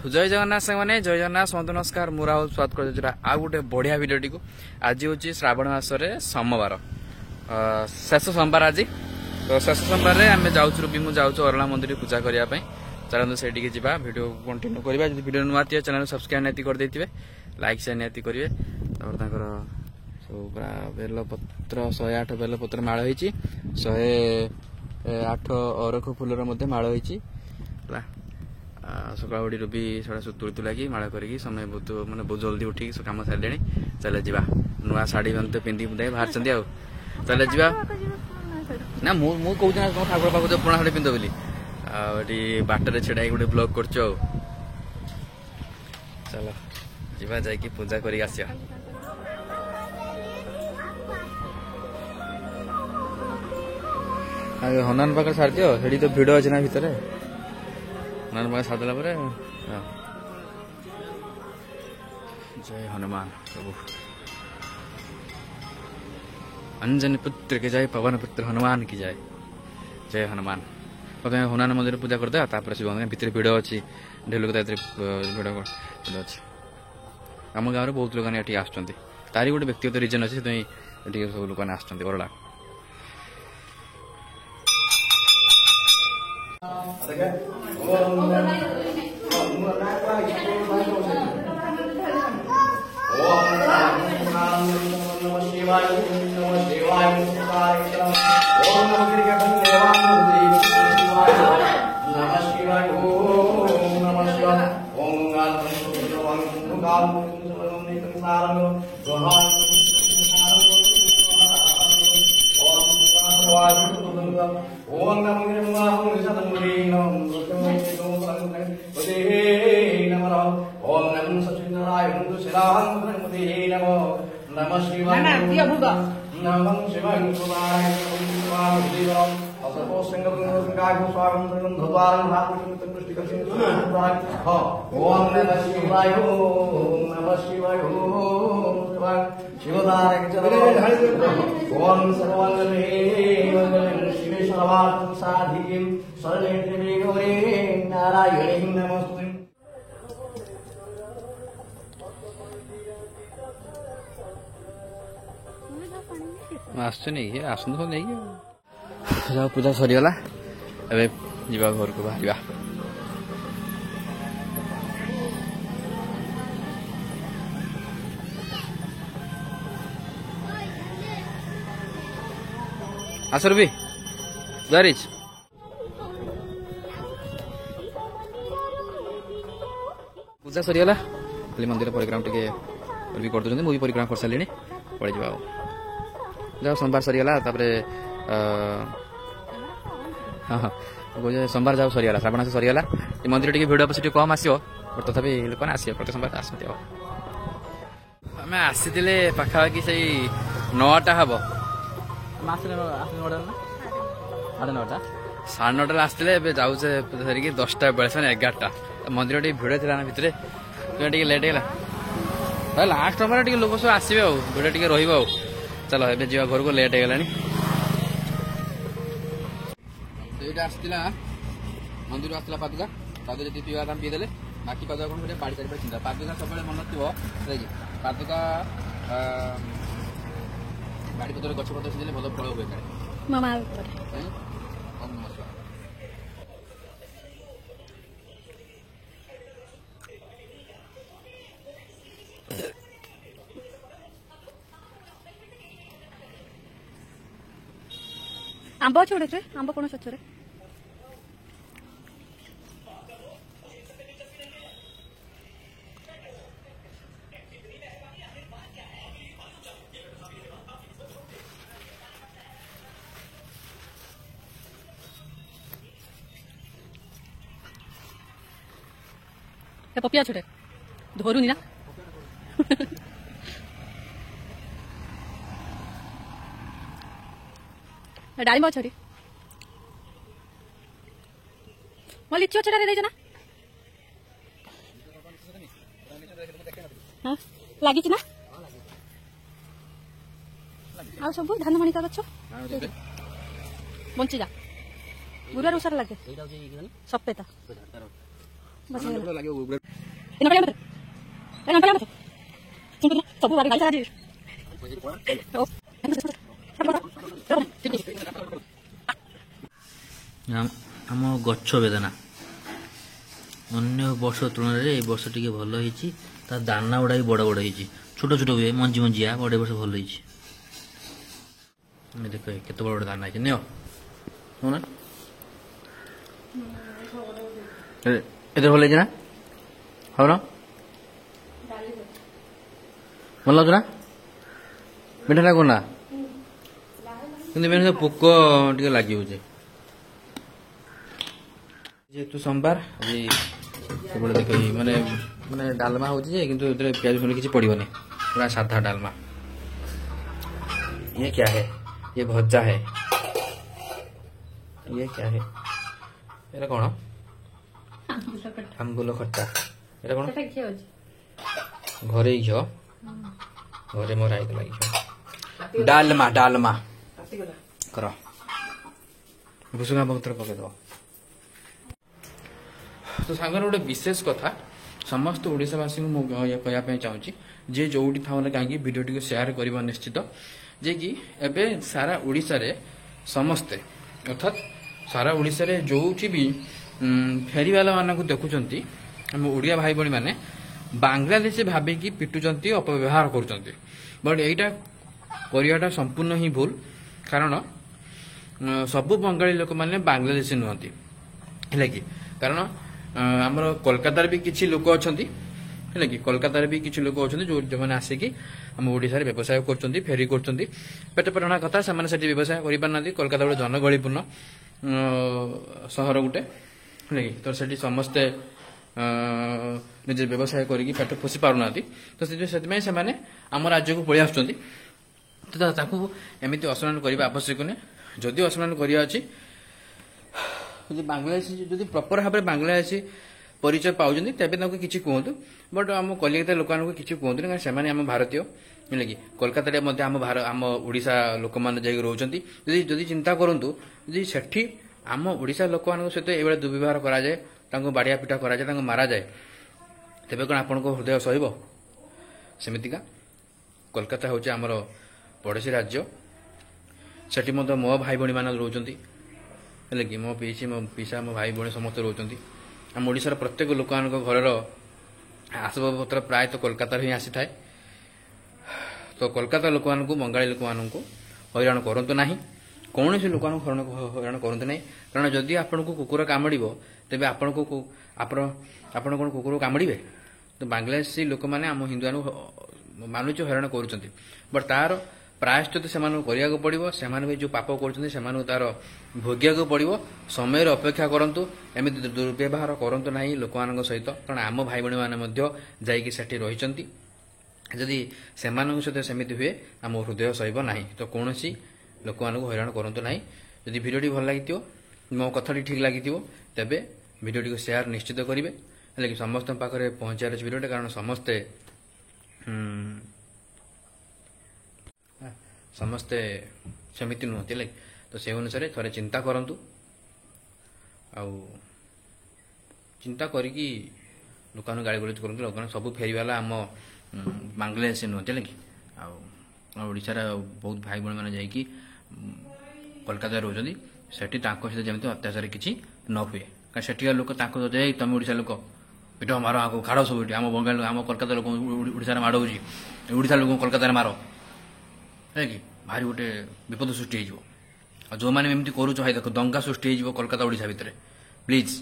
जय जगन्नाथ मैंने जय जगन्नाथ समस्त नमस्कार मु राहुल स्वागत कर आ गोटे बढ़िया भिडियोटी को आज हूँ श्रावण मासरे सोमवार शेष सोमवार आज तो शेष सोमवार आम जाऊँ भी जाऊँ अरला मंदिर पूजा करने चलते से जा भिडियो कंटिन्यू करवा जो भिडियो नुआ थी चैनल सब्सक्राइब निहाती करदे लाइक सेयार निहाती करेंगे सब पूरा बेलपत्र 108 बेलपत्र माड़ होती 108 अरख फूलर माड़ होती सका उड़ी भी सारा तुड़ी लगी माड़ करके समय बहुत मैंने बहुत जल्दी उठिक कम सारे चले जा नुआ शाढ़ी तो पिंधि पुंधाई बाहर चले जा ना मुझे ठाकुर पाख पुराणा शाढ़ी पिंध बोली बाटर छेड़ा गोटे ब्लॉग कर चलो जीवा जाकि पूजा कर हनुमान पाखे सारी दियो से तो भिड़ अच्छे ना भितर हनुमान पाखे सारदेला जय हनुमान प्रभु अंजन पुत्र की जय पवन पुत्र हनुमान की जय जय हनुमान प्रथम हनुमान मंदिर पूजा करदे शिव मंदिर भितर भिड़ अच्छी ढेर लोग भिड़ अच्छी आम गाँव में बहुत लोग ये आसरी गोटे व्यक्तिगत रिजन अच्छे सब लोग आसला आसन तो नहीं जाओ पूजा सरीगला एवं घर को बाहर आसर भी दारिज पूजा सरीगला खाली मंदिर परिक्रमा टे भी कर मुझे परिक्रमा कर सारे पड़े जा जाओ सोमवार सरीगला हाँ सोमवार जाओ सरीगला श्रावण मास सरीगला मंदिर टी भिड़ पीछे कम आसो तथापि लोक आसो प्रत्येक सोमवार आसती आम आसी पाखापाखि से 9टा हम साढ़े 9टा आसते जाऊे धरिकी 10टा बेले 11टा मंदिर टी भिड़ थी भितर लेट है लास्ट समय लोक सब आसवे भिड़ टे रो चलो ए जा घर को लेट होगा आसला मंदिर आसला पादुका पादुका जी पीवा पीदेले बाकी पादुका कौन गोटे बाड़ी चार चिंता पादुका सब मन थी पादुका बाड़ी पत्र गछ पत्र सीधे भल फल हुए आंब अच्छे आंब कौन अच्छे पपिया छोटे धरुनी ना डालिम अच्छे मैं लिची अच्छे दे ना हाँ लगी ना आ सब धान मणिका गछ बंची जा बुरा रुसार लगे सफेद बस ये ଲାଗିବ ଗୁଗୁଲ इन पर मत तुम सब बारी गाइस आज ଆମ ଗଛ ବେଦନା ଅନ୍ୟ ବର୍ଷ ତୁଳନାରେ ଏଇ ବର୍ଷ ଟିକେ ଭଲ ହେଇଛି। ତା ଦାନା ଗୁଡ଼ା ବି ବଡ଼ ବଡ଼ ହେଇଛି, ଛୋଟ ଛୋଟ ହୁଏ ମଞ୍ଜି ମଞ୍ଜିଆ, ବଡ଼ ବର୍ଷ ଭଲ ହେଇଛି। ଦେଖ କେତେ ବଡ଼ ବଡ଼ ଦାନା ହେଇଛି। ନିଅ ଶୁଣ ଏତେ ଭଲ ହେଇଛି ନା, ହଉନ ଭଲ ଲାଗୁଛି ନା, ମିଠା ଲାଗୁନି ନା, କିନ୍ତୁ ପୋକ ଟିକେ ଲାଗିଯାଉଛି। ଯେହେତୁ सोमवार ଆଜି କେବଳ ଦେଖ ମାନେ ମାନେ ଡାଲମା ହେଉଛି ଯେ କିନ୍ତୁ ଏଥିରେ ପିଆଜ ରସୁଣ କିଛି ପଡ଼ିବନି, ପୁରା ସାଧା ଡାଲମା। ये क्या है, ये भजा है, ये क्या है, ଏଟା କ'ଣ ଆମ୍ବୁଲ ଖଟା, ଏଟା କ'ଣ ଘରେ ଘିଅ, ଘରେ ମୋର ହେଇଥିଲା ଘିଅ। ଡାଲମା ଡାଲମା କର, ଭୁସୁଙ୍ଗା ପତ୍ର ପକେଇଦେବ। ତ ସାଙ୍ଗରେ ଗୋଟେ ବିଶେଷ କଥା ସମସ୍ତ ଓଡ଼ିଶାବାସୀଙ୍କୁ ମୁଁ କହିବା ପାଇଁ ଚାହୁଁଛି ଯେ ଯୋଉଠି ଥାଉ ନା କାହିଁକି ଭିଡ଼ିଓଟିକୁ ସେୟାର କରିବା ନିଶ୍ଚିତ, ଯେ କି ଏବେ ସାରା ଓଡ଼ିଶାରେ ସମସ୍ତେ ଅର୍ଥାତ୍ ସାରା ଓଡ଼ିଶାରେ ଯୋଉଠି ବି ଫେରିବାଲା ମାନଙ୍କୁ ଦେଖୁଛନ୍ତି ଆମ ଓଡ଼ିଆ ଭାଇ ଭଉଣୀମାନେ ବାଂଲାଦେଶୀ ଭାବିକି ପିଟୁଛନ୍ତି, ଅପବ୍ୟବହାର କରୁଛନ୍ତି। ବଟ୍ ଏଇଟା କରିବାଟା ସମ୍ପୂର୍ଣ୍ଣ ହିଁ ଭୁଲ, କାରଣ ସବୁ ବଙ୍ଗାଳୀ ଲୋକମାନେ ବାଂଲାଦେଶୀ ନୁହନ୍ତି, ହେଲା କି। କାରଣ ଆମର କୋଲକାତାରେ ବି କିଛି ଲୋକ ଅଛନ୍ତି, ହେଲା କି, କୋଲକାତାରେ ବି କିଛି ଲୋକ ଅଛନ୍ତି ଯେଉଁମାନେ ଆସିକି ଆମ ଓଡ଼ିଶାରେ ବ୍ୟବସାୟ କରୁଛନ୍ତି, ଫେରି କରୁଛନ୍ତି। ପେଟ ପାଟଣା କଥା, ସେମାନେ ସେଠି ବ୍ୟବସାୟ କରିପାରୁନାହାନ୍ତି। କୋଲକାତା ଗୋଟେ ଜନଗହଳିପୂର୍ଣ୍ଣ ସହର ଗୋଟେ, ହେଲା କି। ତ ସେଠି ସମସ୍ତେ ନିଜେ ବ୍ୟବସାୟ କରିକି ପେଟ ପୋଷି ପାରୁନାହାନ୍ତି। ତ ସେଥିପାଇଁ ସେମାନେ ଆମ ରାଜ୍ୟକୁ ପଳେଇ ଆସୁଛନ୍ତି। ତ ତାକୁ ଏମିତି ଅସମ୍ମାନ କରିବା ଆବଶ୍ୟକ ନୁହେଁ। ଯଦି ଅସମ୍ମାନ କରିବା ଅଛି, ଯଦି ବାଂଲାଦେଶୀ ଯଦି ପ୍ରପର ଭାବରେ ବାଂଲାଦେଶୀ ପରିଚୟ ପାଉଛନ୍ତି ତେବେ ତାଙ୍କୁ କିଛି କୁହନ୍ତୁ। ବଟ୍ ଆମ କଲିକତା ଲୋକମାନଙ୍କୁ କିଛି କୁହନ୍ତୁନି, କାରଣ ସେମାନେ ଆମ ଭାରତୀୟ, ହେଲା କି। କୋଲକାତାରେ ମଧ୍ୟ ଆମ ଓଡ଼ିଶା ଲୋକମାନେ ଯାଇକି ରହୁଛନ୍ତି। ଯଦି ଚିନ୍ତା କରନ୍ତୁ, ଯଦି ସେଠି ଆମ ଓଡ଼ିଶା ଲୋକମାନଙ୍କ ସହିତ ଏଇଭଳିଆ ଦୁର୍ବ୍ୟବହାର କରାଯାଏ, ତାଙ୍କୁ ବାଡ଼ିଆ ପିଟା କରାଯାଏ, ତାଙ୍କୁ ମାରାଯାଏ, ତେବେ କ'ଣ ଆପଣଙ୍କ ହୃଦୟ ସହିବ? ସେମିତିକା କୋଲକାତା ହେଉଛି ଆମର ପଡ଼ୋଶୀ ରାଜ୍ୟ, ସେଠି ମଧ୍ୟ ମୋ ଭାଇ ଭଉଣୀମାନେ ରହୁଛନ୍ତି, ହେଲେ କି। ମୋ ପିଇସି, ମୋ ପିସା, ମୋ ଭାଇ ଭଉଣୀ ସମସ୍ତେ ରହୁଛନ୍ତି। ଆମ ଓଡ଼ିଶାର ପ୍ରତ୍ୟେକ ଲୋକମାନଙ୍କ ଘରର ଆସବାବପତ୍ର ପ୍ରାୟତଃ କୋଲକାତାରୁ ହିଁ ଆସିଥାଏ। ତ କୋଲକାତା ଲୋକମାନଙ୍କୁ, ବଙ୍ଗାଳୀ ଲୋକମାନଙ୍କୁ ହଇରାଣ କରନ୍ତୁ ନାହିଁ, କୌଣସି ଲୋକମାନଙ୍କୁ ହଇରାଣ କରନ୍ତୁ ନାହିଁ। କାରଣ ଯଦି ଆପଣଙ୍କୁ କୁକୁର କାମୁଡ଼ିବ ତେବେ ଆପଣ କ'ଣ କୁକୁରକୁ କାମୁଡ଼ିବେ? ତ ବାଂଲାଦେଶୀ ଲୋକମାନେ ଆମ ହିନ୍ଦୁମାନଙ୍କୁ ମାନୁଛୁ ହଇରାଣ କରୁଛନ୍ତି, ବଟ୍ ତାର ପ୍ରାୟଶ୍ଚିତ ସେମାନଙ୍କୁ କରିବାକୁ ପଡ଼ିବ। ସେମାନେ ବି ଯେଉଁ ପାପ କରୁଛନ୍ତି ସେମାନଙ୍କୁ ତାର ଭୋଗିବାକୁ ପଡ଼ିବ। ସମୟର ଅପେକ୍ଷା କରନ୍ତୁ, ଏମିତି ଦୁର୍ବ୍ୟବହାର କରନ୍ତୁ ନାହିଁ ଲୋକମାନଙ୍କ ସହିତ, କାରଣ ଆମ ଭାଇ ଭଉଣୀମାନେ ମଧ୍ୟ ଯାଇକି ସେଠି ରହିଛନ୍ତି। ଯଦି ସେମାନଙ୍କ ସହିତ ସେମିତି ହୁଏ, ଆମ ହୃଦୟ ସହିବ ନାହିଁ। ତ କୌଣସି ଲୋକମାନଙ୍କୁ ହଇରାଣ କରନ୍ତୁ ନାହିଁ। ଯଦି ଭିଡ଼ିଓଟି ଭଲ ଲାଗିଥିବ, ମୋ କଥାଟି ଠିକ୍ ଲାଗିଥିବ, ତେବେ ଭିଡ଼ିଓଟିକୁ ସେୟାର ନିଶ୍ଚିତ କରିବେ, ହେଲେ କି ସମସ୍ତଙ୍କ ପାଖରେ ପହଞ୍ଚାଇବାର ଅଛି ଭିଡ଼ିଓଟା, କାରଣ ସମସ୍ତେ ସେମିତି ନୁହନ୍ତି, ହେଲା। ତ ସେ ଅନୁସାରେ ଥରେ ଚିନ୍ତା କରନ୍ତୁ, ଆଉ ଚିନ୍ତା କରିକି ଲୋକମାନଙ୍କୁ ଗାଳି ଗୁଲଜ କରନ୍ତୁ। ଲୋକମାନେ ସବୁ ଫେରିବାଲା ଆମ ବାଂଲାଦେଶୀ ନୁହନ୍ତି, ହେଲା କି। ଆଉ ଓଡ଼ିଶାର ବହୁତ ଭାଇ ଭଉଣୀମାନେ ଯାଇକି କୋଲକାତାରେ ରହୁଛନ୍ତି, ସେଠି ତାଙ୍କ ସହିତ ଯେମିତି ଅତ୍ୟାଚାର କିଛି ନ ହୁଏ। କାରଣ ସେଠିକାର ଲୋକ ତାଙ୍କ ସହିତ ଯାଇ ତମେ ଓଡ଼ିଶା ଲୋକ ପିଠ ମାର, ଆଗକୁ ଖାଡ଼ ସବୁ ଏଠି, ଆମ ବଙ୍ଗାଳୀ ଆମ କୋଲକାତା ଲୋକ ଓଡ଼ିଶାରେ ମାଡ଼ ହେଉଛି, ଓଡ଼ିଶା ଲୋକଙ୍କୁ କୋଲକାତାରେ ମାର, ହେଲା କି। ଭାରି ଗୋଟେ ବିପଦ ସୃଷ୍ଟି ହେଇଯିବ। ଆଉ ଯେଉଁମାନେ ଏମିତି କରୁଛ, ଭାଇ ଦେଖ ଦଙ୍ଗା ସୃଷ୍ଟି ହେଇଯିବ କୋଲକାତା ଓଡ଼ିଶା ଭିତରେ। ପ୍ଲିଜ୍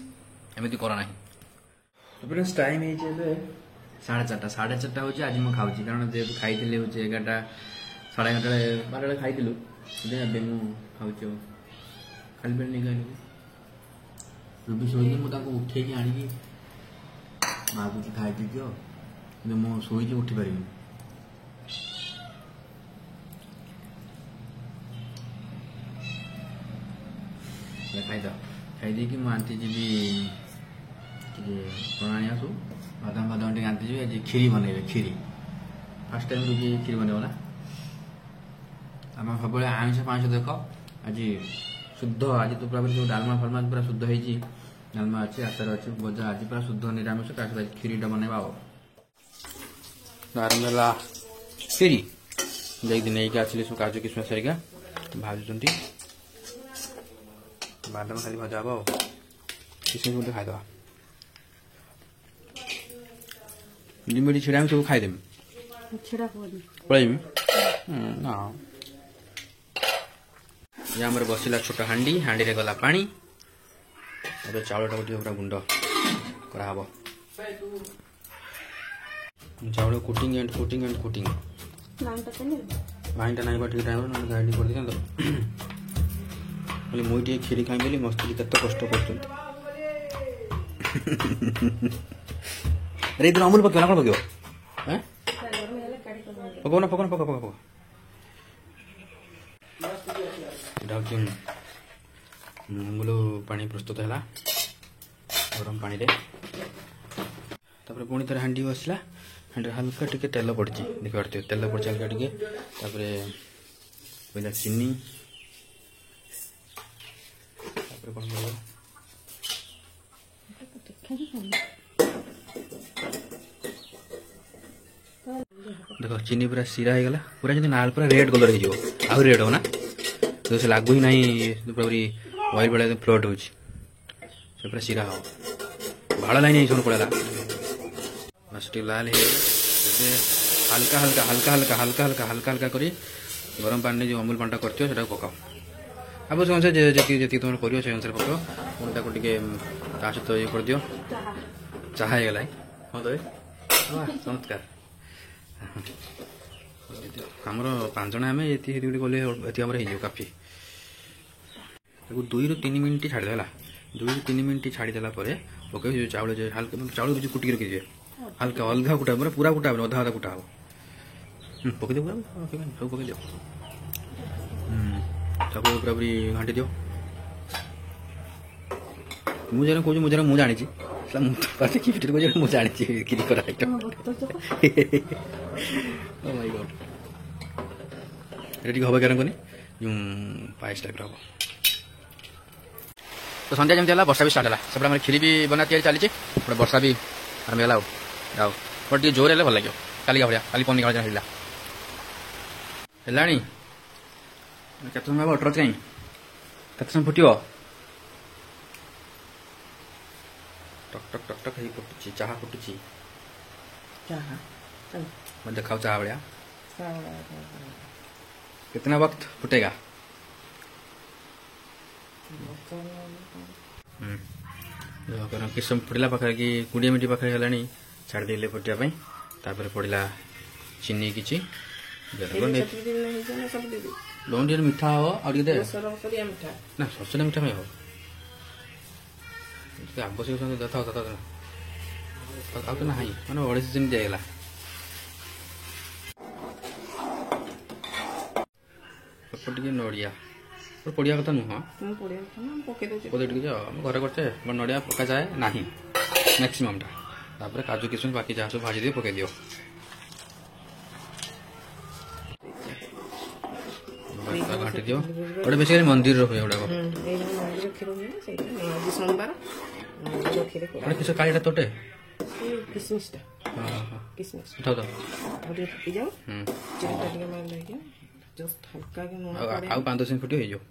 ଏମିତି କର ନାହିଁ। ଟାଇମ୍ ହେଇଛି ଏବେ 4:30। 4:30 ହେଉଛି ଆଜି ମୁଁ ଖାଉଛି, କାରଣ ଯେହେତୁ ଖାଇଥିଲି ହେଉଛି 11ଟା 11:30 12ବେଳେ ଖାଇଥିଲୁ, ଏବେ ମୁଁ ଖାଉଛି। ଆଉ ଖାଲି ପେଟ ନେଇକି ଆଣିକି ରୁବି ଶୋଇକି ମୁଁ ତାକୁ ଉଠେଇକି ଆଣିକି ମାଗୁଛି ଖାଇକି ଦିଅ, କିନ୍ତୁ ମୁଁ ଶୋଇକି ଉଠିପାରିବିନି। ଖାଇଦେବା, ଖାଇଦେଇକି ମୁଁ ଆଣ୍ଟି ଯିବି ଟିକେ କ'ଣ ଆଣି ଆସୁ, ବାଦାମ ଟିକେ ଆଣ୍ଟି ଯିବି। ଆଜି କ୍ଷୀରି ବନେଇବେ, କ୍ଷୀରି ଫାର୍ଷ୍ଟ ଟାଇମ୍ ରୁବି କ୍ଷୀରି ବନେଇବ ନା। ଆମେ ସବୁବେଳେ ଆଇଁଷ ଦେଖ, ଆଜି ଶୁଦ୍ଧ, ଆଜି ତ ପୁରା ଯେଉଁ ଡାଲମା ଫାଲମା ପୁରା ଶୁଦ୍ଧ ହେଇଛି, ଡାଲମା ଅଛି, ଆଚାର ଅଛି, ଭଜା ଆଜି ପୁରା ଶୁଦ୍ଧ ନିରାମିଷ। ତା ସହିତ କ୍ଷୀରିଟା ବନେଇବା ଆଉ ଆରମ୍ଭ ହେଲା କ୍ଷୀରି। ଯାଇକି ନେଇକି ଆସିଲି ସବୁ କାଜୁ କିସମିସ୍ ହେରିକା ଭାଜୁଛନ୍ତି। ବାଦାମ ଖାଲି ଭଜା ହବ ଆଉ କିସମିସ୍ ମଧ୍ୟ ଖାଇଦେବା। ଲିମିଟ ଛିଡ଼ା ସବୁ ଖାଇଦେବି, ପଳେଇବି। ଇଏ ଆମର ବସିଲା ଛୋଟ ହାଣ୍ଡି, ହାଣ୍ଡିରେ ଗଲା ପାଣି। ଏବେ ଚାଉଳଟାକୁ ଟିକେ ପୁରା ଗୁଣ୍ଡ କରାହବ। ଚାଉଳ କୁଟିଂ ଆଣ୍ଡ କୁଟିଂ ଆଣ୍ଡ କୁଟିଂ। ପାଣିଟା ନାହିଁ ବା ଠିକ୍ ଟାଇମ୍ରେ, ନହେଲେ ଗ୍ରାଇଣ୍ଡିଂ କରିଦେଇଥାନ୍ତ। କହିଲି ମୁଇଁ ଟିକେ କ୍ଷୀରି ଖାଇବି ବୋଲି ମସ୍ତି କେତେ କଷ୍ଟ କରୁଛନ୍ତି। ଏଇଦିନ ଅମୁଲ ପକେଇବ ନା କ'ଣ ପକେଇବ? ପକଉ ନା ପକ ପକ ପକ। ଏଇଟା ହେଉଛି ଅମୁଲ ପାଣି ପ୍ରସ୍ତୁତ ହେଲା ଗରମ ପାଣିରେ। ତାପରେ ପୁଣି ଥରେ ହାଣ୍ଡି ବସିଲା, ହାଣ୍ଡିରେ ହାଲକା ଟିକେ ତେଲ ପଡ଼ିଛି, ଦେଖିପାରୁଥିବେ ତେଲ ପଡ଼ିଛି ହାଲକା ଟିକେ। ତାପରେ ପଇଲା ଚିନି, ତାପରେ କ'ଣ କରିବ ଦେଖ ଚିନି ପୁରା ଶିରା ହେଇଗଲା, ପୁରା ଯେମିତି ନାଲ ପୁରା ରେଡ୍ କଲର ହେଇଯିବ। ଆହୁରି ରେଡ୍ ହବ ନା, ସେ ଲାଗୁ ହିଁ ନାହିଁ, ପୁରାପୁରି ଅଏଲ୍ ଭଳିଆ ଫ୍ଲୋଟ୍ ହେଉଛି। ସେ ପୁରା ଶିରା ହବ, ଭାଳ ଲାଇନ୍ ଏଇ ସବୁ ପଳେଇଲା। ବାସ୍ ଟିକେ ଲାଲ ହେଇଗଲା। ଏବେ ହାଲକା ହାଲକା ହାଲକା ହାଲକା ହାଲକା ହାଲକା ହାଲକା ହାଲକା କରି ଗରମ ପାଣିରେ ଯେଉଁ ଅମୁଲ ପାଣିଟା କରିଥିବ ସେଟାକୁ ପକାଅ। ଆବଶ୍ୟକ ଅନୁସାରେ ଯେତିକି ତୁମର କରିବ ସେଇ ଅନୁସାରେ ପକାଅ। ପୁଣି ତାକୁ ଟିକେ ତା ସହିତ ଇଏ କରିଦିଅ। ଚାହା ହେଇଗଲା ହଁ ତ ଚମତ୍କାର। ଆମର 5 ଜଣ ଆମେ ଏତିକି କଲେ ଏତିକି ଆମର ହେଇଯିବ କାଫି। ତାକୁ 2 ରୁ 3 ମିନିଟ୍ ଛାଡ଼ିଦେବା ହେଲା। 2 ରୁ 3 ମିନିଟ୍ ଛାଡ଼ିଦେଲା ପରେ ପକାଇ ଯେଉଁ ଚାଉଳ ହାଲକା ଚାଉଳ କିଛି କୁଟିକି ରଖିଯିବେ, ହାଲକା ଅଲଗା କୁଟା ମାନେ ପୁରା କୁଟା ହେବନି, ଅଧା ଅଧା କୁଟା ହେବ। ପକେଇଦିଅ ପୁରା ସବୁ ପକେଇଦିଅ। ତାକୁ ପୁରାପୁରି ଘାଣ୍ଟି ଦିଅ। ମୁଁ ଯେନ୍ କହୁଛି ମୁଁ ଜାଣିଛି, ମୁଁ ପାଖରେ କି ଭିତରେ କହୁଛି ମୁଁ ଜାଣିଛି କ୍ଷୀରି କରା ଆଇଟମ୍। এটা ଟିକେ ହବ କେন କନି ପାଏସ୍ ଟାଇପ୍ର ହବ। ତ ସନ୍ଧ୍ୟା ଯେମିତି ହେଲା ବର୍ଷା ବି ଷ୍ଟାର୍ଟ ହେଲା। ସେପଟେ ଆମର କ୍ଷୀରି ବି ବନା ତିଆରି ଚାଲିଛି, ଗୋଟେ ବର୍ଷା ବି ଆରମ୍ଭ ହେଲା। ଆଉ ବଟ୍ ଟିକେ ଜୋର ହେଲେ ଭଲ ଲାଗିବ, କାଲିକା ଭଳିଆ। କାଲି ପନି କାଳ ହେଲା ହେଲାଣି। କେତେ ସମୟ ହେବ ଅଟର କାହିଁ, କେତେ ସମୟ ଫୁଟିବ? ଟକ୍ ଟକ୍ ଟକ୍ ଟକ୍ ହେଇ ଫୁଟୁଛି, ଚାହା ଫୁଟୁଛି। मैं दिखाओ चाह बढ़िया कितना वक्त फुटेगा? किस समय फुटला पाखे कि 20 मिनट पाखे है छाड़ देले फुटापी। तापर पड़ा चीनी किसी लौंग मीठा हम और ना ससुरा मीठा में हो आवश्यक था तो ना मैंने 250 मिनट जाएगा। ଟିକେ ନଡ଼ିଆ ପଡ଼ିବା କଥା ନୁହଁ, ପକେଇ ଟିକେ ଆମ ଘରେ କରୁଛେ ନଡ଼ିଆ ପକାଯାଏ ନାହିଁ ମ୍ୟାକ୍ସିମମ୍ଟା। ତାପରେ କାଜୁ କିସମିସ୍ ବାକି ଯାହା ସବୁ ଭାଜି ଦେଇ ପକେଇ ଦିଅ। ଘାଣ୍ଟି ଦିଅ। ଗୋଟେ ବେସିକାଲି ମନ୍ଦିରର ହୁଏ ଗୁଡ଼ାକ କିସ କାଳିଟା ତୋଟେ ଆଉ 5-10 ମିନିଟ୍ ଫୁଟି ହେଇଯିବ।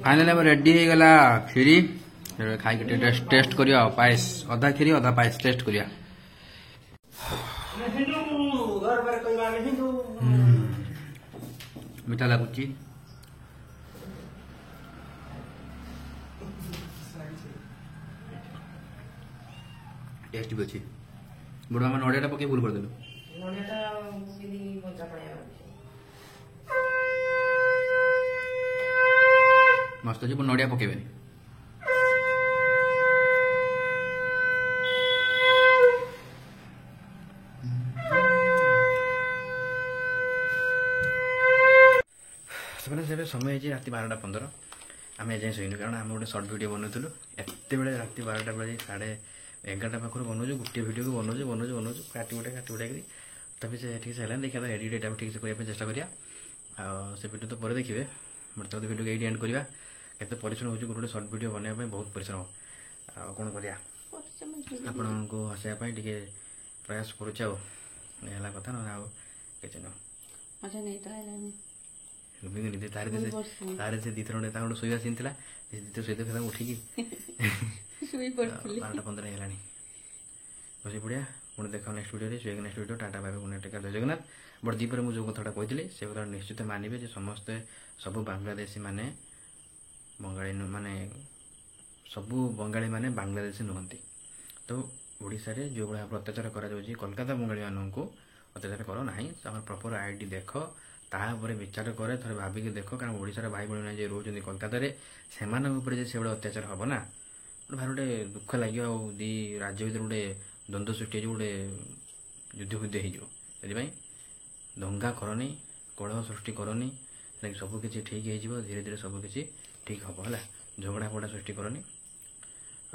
फाइनली रेडी हो गला खीरी खाई टेस्ट करिया पायस अधा खीरी अधा पायस टेस्ट करिया। मीठा लगुची टेस्ट भी अच्छी बड़ा मैं नड़िया पके भूल कर देलु मस्त अच्छी नड़िया पकेबे से समय है रात 12:15 आम एजाएं शोनु कारण आम गोटे सर्ट भिड बनौलु एत बड़े रात 12टा बजे 11:30 पाखर बनाऊँ गोटे भिड को बनाऊँ बनाऊँ बनाऊँ काटी बुटा तभी से ठीक से देखा एडिट एटा ठीक से करने चेष्टा करिया से भिड तो पर देखिए बट तो भिड को एंड करवा କେତେ ପରିଶ୍ରମ ହେଉଛି ଗୋଟେ ସର୍ଟ ଭିଡ଼ିଓ ବନେଇବା ପାଇଁ, ବହୁତ ପରିଶ୍ରମ। ଆଉ କ'ଣ କରିବା, ଆପଣଙ୍କୁ ହସାଇବା ପାଇଁ ଟିକେ ପ୍ରୟାସ କରୁଛି ଆଉ, ଏ ହେଲା କଥା, ନହେଲେ ଆଉ କିଛି ନୁହଁ। ମଜା ନେଇ ତ ଆଇଲାନି ତାର ସେ ଦିଥର ତାଙ୍କ ଗୋଟେ ଶୋଇବା ସିନ୍ ଥିଲା, ଦ୍ୱିତୀୟ ଶୋଇତେ ତାଙ୍କୁ ଉଠିକି ଶୋଇ ପଡିଥିଲି। 12:15 ହେଇଗଲାଣି। ବସି ପଡ଼ିଆ, ପୁଣି ଦେଖ ନେକ୍ସଟ ଭିଡ଼ିଓରେ। ଶୋଇକି next video, tata bye bye, good night, take care, ଜୟ ଜଗନ୍ନାଥ। ବଟ୍ ଦ୍ୱିପରେ ମୁଁ ଯେଉଁ କଥାଟା କହିଥିଲି ସେ କଥା ନିଶ୍ଚିତ ମାନିବେ ଯେ ସମସ୍ତେ, ସବୁ ବାଂଲାଦେଶୀ ମାନେ ବଙ୍ଗାଳୀ ମାନେ, ସବୁ ବଙ୍ଗାଳୀ ମାନେ ବାଂଲାଦେଶୀ ନୁହନ୍ତି। ତ ଓଡ଼ିଶାରେ ଯେଉଁ ଭଳିଆ ଅତ୍ୟାଚାର କରାଯାଉଛି କୋଲକାତା ବଙ୍ଗାଳୀମାନଙ୍କୁ ଅତ୍ୟାଚାର କର ନାହିଁ, ତାଙ୍କର ପ୍ରପର ଆଇଡି ଦେଖ, ତାପରେ ବିଚାର କରେ, ଥରେ ଭାବିକି ଦେଖ। କାରଣ ଓଡ଼ିଶାର ଭାଇ ଭଉଣୀ ଯିଏ ରହୁଛନ୍ତି କୋଲକାତାରେ, ସେମାନଙ୍କ ଉପରେ ଯେ ସେଭଳିଆ ଅତ୍ୟାଚାର ହବ ନା, ଗୋଟେ ଭାରି ଗୋଟେ ଦୁଃଖ ଲାଗିବ। ଆଉ ଦୁଇ ରାଜ୍ୟ ଭିତରେ ଗୋଟେ ଦ୍ୱନ୍ଦ୍ୱ ସୃଷ୍ଟି ହେଇଯିବ, ଗୋଟେ ଯୁଦ୍ଧ ହେଇଯିବ। ସେଥିପାଇଁ ଦଙ୍ଗା କରନି, କଳହ ସୃଷ୍ଟି କରନି, ସବୁକିଛି ଠିକ୍ ହେଇଯିବ। ଧୀରେ ଧୀରେ ସବୁକିଛି ଠିକ୍ ହବ ହେଲା। ଝଗଡ଼ା ଫଗଡ଼ା ସୃଷ୍ଟି କରନି।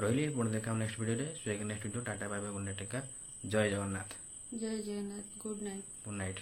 ରହିଲି, ପୁଣି ଦେଖା ନେକ୍ସଟ ଭିଡ଼ିଓରେ। Next video, tata bye bye, good night, take care, ଜୟ ଜଗନ୍ନାଥ, ଜୟ Jagannath, good night. Good night.